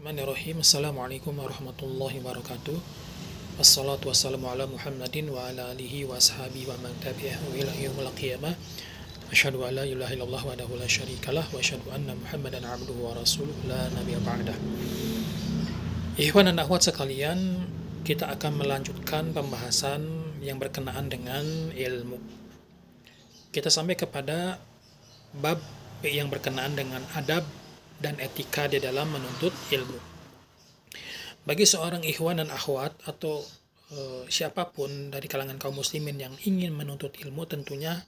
Bismillahirrahmanirrahim. Assalamualaikum warahmatullahi wabarakatuh. Wassalatu wassalamu ala Muhammadin wa ala alihi wa ashabihi wa man tabi'ahu ila yaumil qiyamah. Asyhadu an la ilaha illallah wahdahu la syarikalah wa asyhadu anna Muhammadan abduhu wa rasuluh la nabiyya ba'dah. Ikhwan dan akhwat sekalian, kita akan melanjutkan pembahasan yang berkenaan dengan ilmu. Kita sampai kepada bab yang berkenaan dengan adab dan etika di dalam menuntut ilmu. Bagi seorang ikhwan dan akhwat atau siapapun dari kalangan kaum muslimin yang ingin menuntut ilmu, tentunya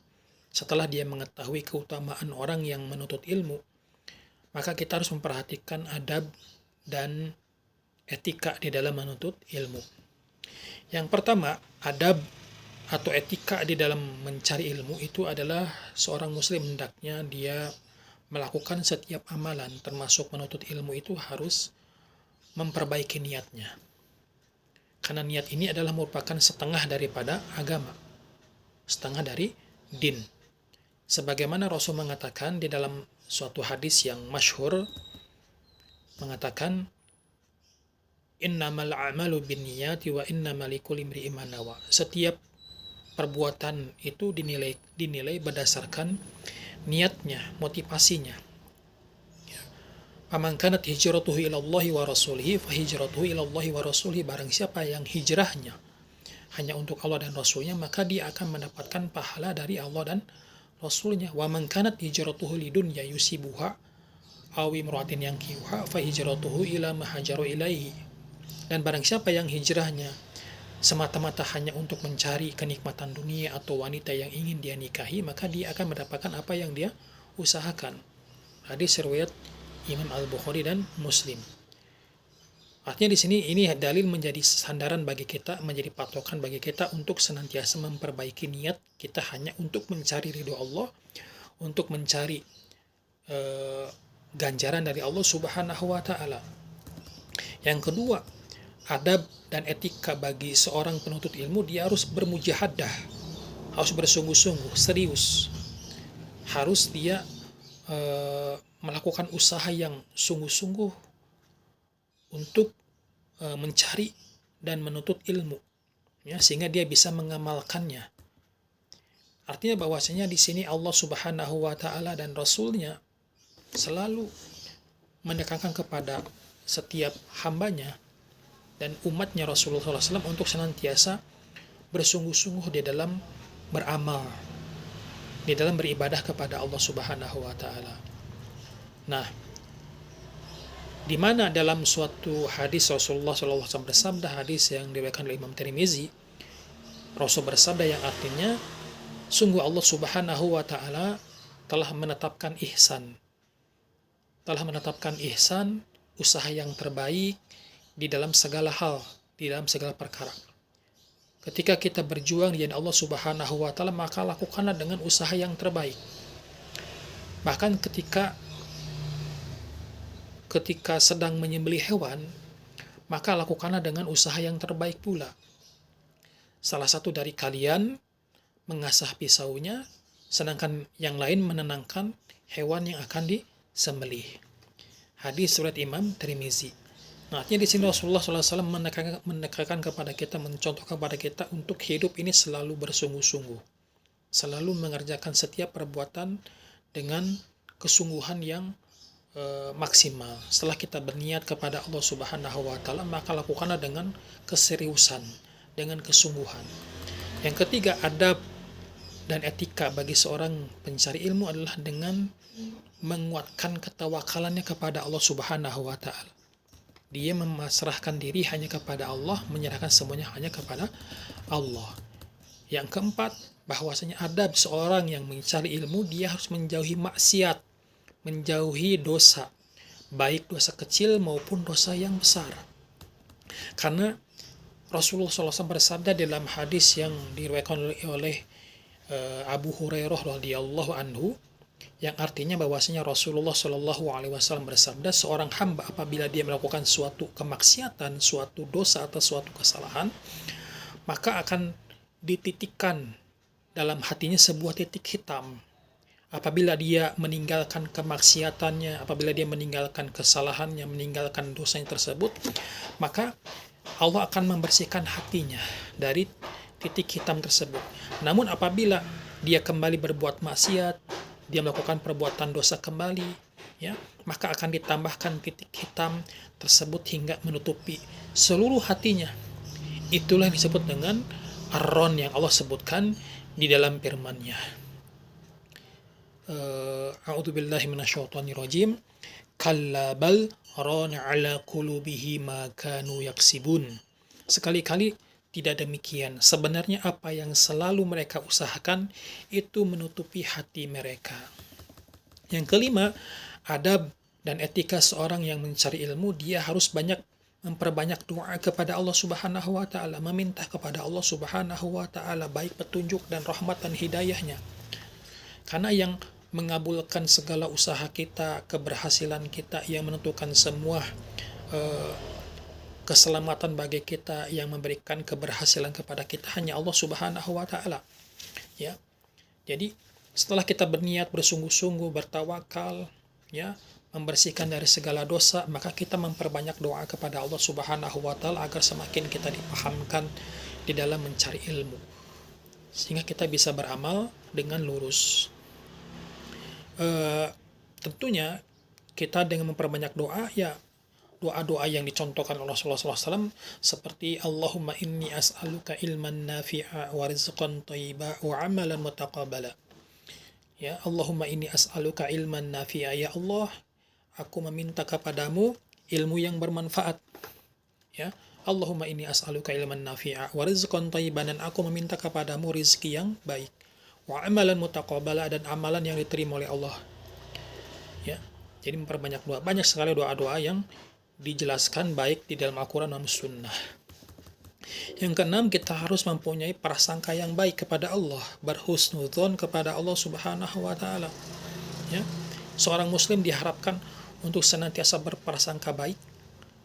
setelah dia mengetahui keutamaan orang yang menuntut ilmu, maka kita harus memperhatikan adab dan etika di dalam menuntut ilmu. Yang pertama, adab atau etika di dalam mencari ilmu itu adalah seorang muslim hendaknya dia melakukan setiap amalan termasuk menuntut ilmu itu harus memperbaiki niatnya. Karena niat ini adalah merupakan setengah daripada agama, setengah dari din. Sebagaimana Rasul mengatakan di dalam suatu hadis yang masyhur, mengatakan innamal a'malu binniyati wa innamal likulli imri'in ma nawa. Setiap perbuatan itu dinilai berdasarkan niatnya, motivasinya. Faman kanat hijratuhu ila Allah wa rasulihi fa hijratuhu ila Allah wa rasulihi. Barang siapa yang hijrahnya hanya untuk Allah dan Rasulnya, maka dia akan mendapatkan pahala dari Allah dan Rasulnya. Wa man kanat hijratuhu lidunya yusibuha aw imra'atin yankihuha fa hijratuhu ila ma hajaru ilaihi. Dan barang siapa yang hijrahnya semata-mata hanya untuk mencari kenikmatan dunia atau wanita yang ingin dia nikahi, maka dia akan mendapatkan apa yang dia usahakan. Hadis riwayat Imam Al-Bukhari dan Muslim. Artinya di sini ini dalil menjadi sandaran bagi kita, menjadi patokan bagi kita untuk senantiasa memperbaiki niat kita hanya untuk mencari ridho Allah, untuk mencari ganjaran dari Allah Subhanahu wa taala. Yang kedua, adab dan etika bagi seorang penuntut ilmu, dia harus bermujahadah, harus bersungguh-sungguh, serius. Harus dia melakukan usaha yang sungguh-sungguh untuk mencari dan menuntut ilmu, ya, sehingga dia bisa mengamalkannya. Artinya bahwasanya di sini Allah Subhanahu wa taala dan Rasulnya selalu menekankan kepada setiap hambanya dan umatnya Rasulullah SAW untuk senantiasa bersungguh-sungguh di dalam beramal, di dalam beribadah kepada Allah Subhanahu wa taala. Nah, di mana dalam suatu hadis Rasulullah SAW bersabda, hadis yang diriwayatkan oleh Imam Tirmizi, Rasul bersabda yang artinya, sungguh Allah Subhanahu wa taala telah menetapkan ihsan, usaha yang terbaik di dalam segala hal, di dalam segala perkara. Ketika kita berjuang di jalan Allah Subhanahu wa taala, maka lakukanlah dengan usaha yang terbaik. Bahkan ketika sedang menyembelih hewan, maka lakukanlah dengan usaha yang terbaik pula. Salah satu dari kalian mengasah pisaunya, sedangkan yang lain menenangkan hewan yang akan disembelih. Hadis riwayat Imam Tirmizi. Nah, artinya di sini Rasulullah SAW menekankan kepada kita, mencontohkan kepada kita untuk hidup ini selalu bersungguh-sungguh, selalu mengerjakan setiap perbuatan dengan kesungguhan yang maksimal. Setelah kita berniat kepada Allah Subhanahu wa taala, maka lakukanlah dengan keseriusan, dengan kesungguhan. Yang ketiga, adab dan etika bagi seorang pencari ilmu adalah dengan menguatkan ketawakalannya kepada Allah Subhanahu wa taala. Dia memasrahkan diri hanya kepada Allah, menyerahkan semuanya hanya kepada Allah. Yang keempat, bahwasanya adab seorang yang mencari ilmu, dia harus menjauhi maksiat, menjauhi dosa, baik dosa kecil maupun dosa yang besar. Karena Rasulullah SAW bersabda dalam hadis yang diriwayatkan oleh Abu Hurairah radhiyallahu anhu, yang artinya bahwasanya Rasulullah SAW bersabda, seorang hamba apabila dia melakukan suatu kemaksiatan, suatu dosa atau suatu kesalahan, maka akan dititikkan dalam hatinya sebuah titik hitam Apabila dia meninggalkan kemaksiatannya, apabila dia meninggalkan kesalahannya, meninggalkan dosanya tersebut, maka Allah akan membersihkan hatinya dari titik hitam tersebut. Namun apabila dia kembali berbuat maksiat, dia melakukan perbuatan dosa kembali, ya, maka akan ditambahkan titik hitam tersebut hingga menutupi seluruh hatinya. Itulah yang disebut dengan ar-ron yang Allah sebutkan di dalam firman-Nya. A'udzubillahi minasyaitonirrajim. Kalla bal rana ala qulubihi ma kanu yaksibun. Sekali-kali tidak demikian. Sebenarnya apa yang selalu mereka usahakan itu menutupi hati mereka. Yang kelima, adab dan etika seorang yang mencari ilmu, dia harus memperbanyak doa kepada Allah Subhanahu wa taala, meminta kepada Allah Subhanahu wa taala baik petunjuk dan rahmat dan hidayahnya. Karena yang mengabulkan segala usaha kita, keberhasilan kita, yang menentukan semua keselamatan bagi kita, yang memberikan keberhasilan kepada kita hanya Allah Subhanahu wa taala. Ya. Jadi setelah kita berniat bersungguh-sungguh, bertawakal, ya, membersihkan dari segala dosa, maka kita memperbanyak doa kepada Allah Subhanahu wa taala agar semakin kita dipahamkan di dalam mencari ilmu, sehingga kita bisa beramal dengan lurus. Tentunya kita dengan memperbanyak doa, ya, doa-doa yang dicontohkan oleh Rasulullah SAW seperti Allahumma inni as'aluka ilman nafi'a wa rizqan thayyiba wa amalan mutaqabbala. Ya, Allahumma inni as'aluka ilman nafi'a, ya Allah, aku meminta kepadamu ilmu yang bermanfaat. Ya, Allahumma inni as'aluka ilman nafi'a wa rizqan thayyiban, dan aku meminta kepadamu rizki yang baik. Wa amalan mutaqabbala, dan amalan yang diterima oleh Allah. Ya, jadi memperbanyak doa. Banyak sekali doa-doa yang dijelaskan baik di dalam Al-Quran dan Sunnah. Yang keenam, kita harus mempunyai prasangka yang baik kepada Allah, berhusnudzon kepada Allah Subhanahu wa taala. Ya, seorang muslim diharapkan untuk senantiasa berprasangka baik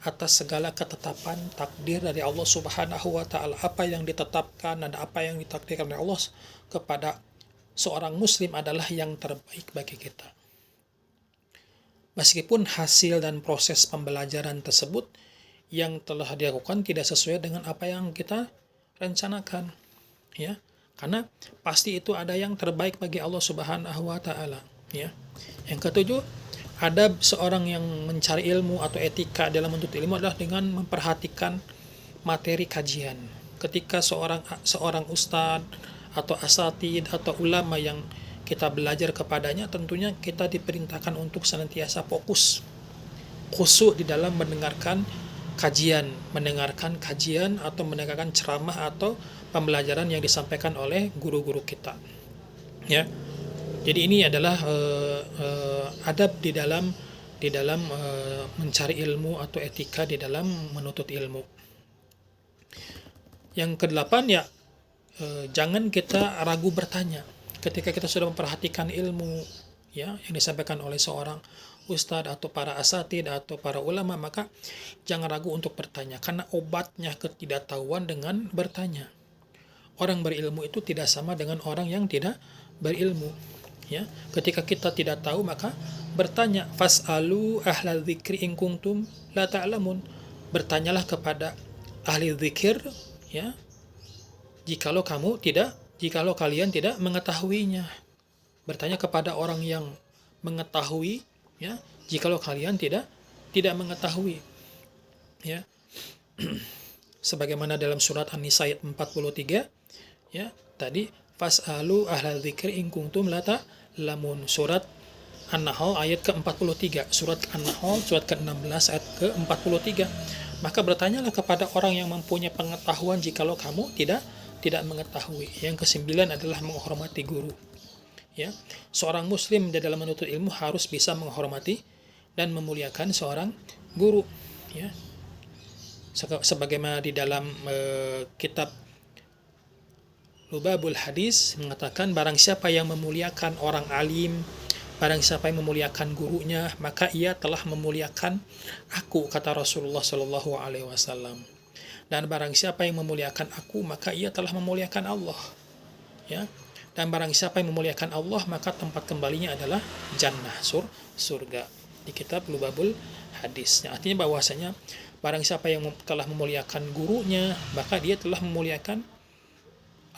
atas segala ketetapan takdir dari Allah Subhanahu wa taala. Apa yang ditetapkan dan apa yang ditakdirkan oleh Allah kepada seorang muslim adalah yang terbaik bagi kita. Meskipun hasil dan proses pembelajaran tersebut yang telah dilakukan tidak sesuai dengan apa yang kita rencanakan, ya, karena pasti itu ada yang terbaik bagi Allah Subhanahu wa taala, ya. Yang ketujuh, adab seorang yang mencari ilmu atau etika dalam menuntut ilmu adalah dengan memperhatikan materi kajian. Ketika seorang ustadz atau asatid atau ulama yang kita belajar kepadanya, tentunya kita diperintahkan untuk senantiasa fokus, khusyuk di dalam mendengarkan kajian atau mendengarkan ceramah atau pembelajaran yang disampaikan oleh guru-guru kita. Ya, jadi ini adalah adab di dalam mencari ilmu atau etika di dalam menuntut ilmu. Yang kedelapan, ya, jangan kita ragu bertanya. Ketika kita sudah memperhatikan ilmu, ya, yang disampaikan oleh seorang ustadz atau para asatid atau para ulama, maka jangan ragu untuk bertanya, karena obatnya ketidaktahuan dengan bertanya. Orang berilmu itu tidak sama dengan orang yang tidak berilmu. Ya, ketika kita tidak tahu, maka bertanya. Fas'alu ahlal dzikri in kuntum la ta'lamun. Bertanyalah kepada ahli zikir, ya, jikalau kalian tidak mengetahuinya. Bertanya kepada orang yang mengetahui, ya, jikalau kalian tidak mengetahui, ya. Sebagaimana dalam surat An-Nisa ayat 43, ya, tadi fas'alu ahlal dzikri in kuntum la ta'lamun. Surat An-Nahl ayat ke-43, surat An-Nahl surat ke-16 ayat ke-43. Maka bertanyalah kepada orang yang mempunyai pengetahuan jikalau kamu tidak mengetahui. Yang kesembilan adalah menghormati guru. Ya, seorang muslim di dalam menuntut ilmu harus bisa menghormati dan memuliakan seorang guru. Ya, sebagaimana di dalam kitab Lubabul Hadis mengatakan, barang siapa yang memuliakan orang alim, barang siapa yang memuliakan gurunya, maka ia telah memuliakan aku, kata Rasulullah Shallallahu Alaihi Wasallam. Dan barang siapa yang memuliakan aku, maka ia telah memuliakan Allah. Ya, Dan barang siapa yang memuliakan Allah, maka tempat kembalinya adalah jannah, surga. Di kitab Lubabul Hadisnya. Artinya bahwasanya barang siapa yang telah memuliakan gurunya, maka dia telah memuliakan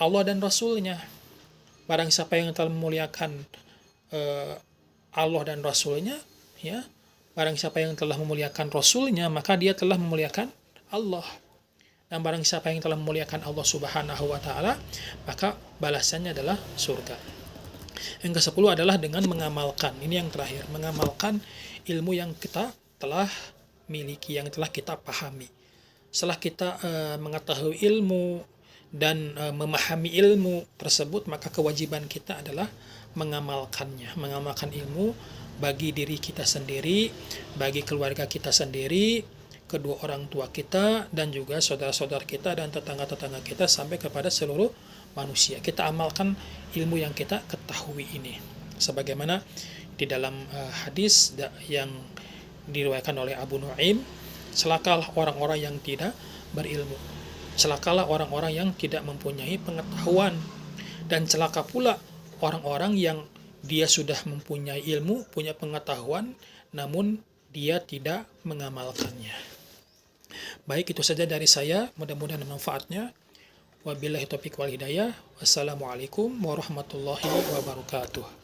Allah dan Rasulnya. Barang siapa yang telah memuliakan Allah dan Rasulnya, ya, barang siapa yang telah memuliakan Rasulnya, maka dia telah memuliakan Allah. Dan barang siapa yang telah memuliakan Allah Subhanahu wa Ta'ala, maka balasannya adalah surga. Yang ke-10 adalah dengan mengamalkan. Ini yang terakhir, mengamalkan ilmu yang kita telah miliki, yang telah kita pahami. Setelah kita mengetahui ilmu dan memahami ilmu tersebut, maka kewajiban kita adalah mengamalkannya, mengamalkan ilmu bagi diri kita sendiri, bagi keluarga kita sendiri, kedua orang tua kita, dan juga saudara-saudara kita dan tetangga-tetangga kita, sampai kepada seluruh manusia. Kita amalkan ilmu yang kita ketahui ini. Sebagaimana di dalam hadis yang diriwayatkan oleh Abu Nuaim, celakalah orang-orang yang tidak berilmu, celakalah orang-orang yang tidak mempunyai pengetahuan, dan celaka pula orang-orang yang dia sudah mempunyai ilmu, punya pengetahuan, namun dia tidak mengamalkannya. Baik, itu saja dari saya, mudah-mudahan manfaatnya. Wabillahi taufiq wal hidayah. Wassalamualaikum warahmatullahi wabarakatuh.